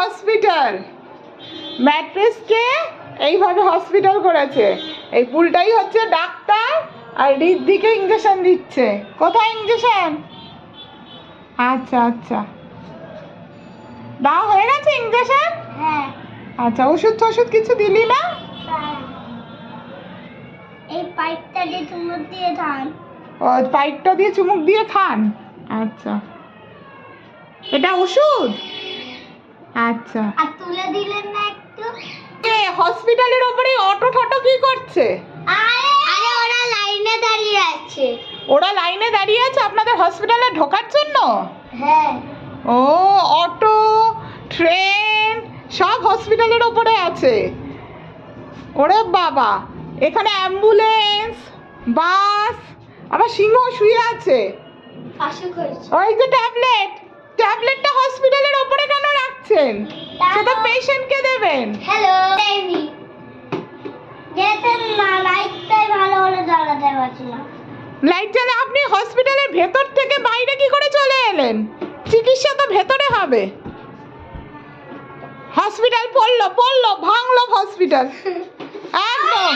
Hospital. ম্যাট্রেসকে এইভাবে hospital করেছে। এই পুলটাই হচ্ছে ডাক্তার, আর রিদ্ধিকে ইঞ্জেকশন দিচ্ছে। কোথায় ইঞ্জেকশন? আচ্ছা আচ্ছা, দাও, হয়ে গেছে ইঞ্জেকশন? হ্যাঁ। আচ্ছা, ওষুধ টষুধ কিছু দিলি না? এই পাইপটা দিয়ে চুমুক দিয়ে খান। ও, পাইপটা দিয়ে চুমুক দিয়ে খান। আচ্ছা, এটা ওষুধ? আচ্ছা। আর তুলে দিলেন না একটু? হসপিটালের ওপরে অটো ঠটো কি করছে? আরে ওরা লাইনে দাঁড়িয়ে আছে। ওরা লাইনে দাঁড়িয়ে আছে আপনাদের হসপিটালে ঢোকার জন্য? হ্যাঁ। ও, অটো, ট্রেন সব হসপিটালের ওপরে আছে। ওরে বাবা, এখানে অ্যাম্বুলেন্স, বাস, আবার সিংহ শুয়ে আছে। অসুখ হয়েছে। ওই যে ট্যাবলেটটা হসপিটালের ওপরে কেন রাখছেন? সেটা পেশেন্টকে দেবেন। হ্যালো বেবি, দেখেন না লাইটটাই ভালো হলে জ্বালাতে পারছিলাম। লাইট জ্বালে আপনি হসপিটালের ভেতর থেকে বাইরে কি করে চলে এলেন? চিকিৎসা তো ভেতরে হবে। হসপিটাল পড়লো, ভাঙলো হসপিটাল একদম।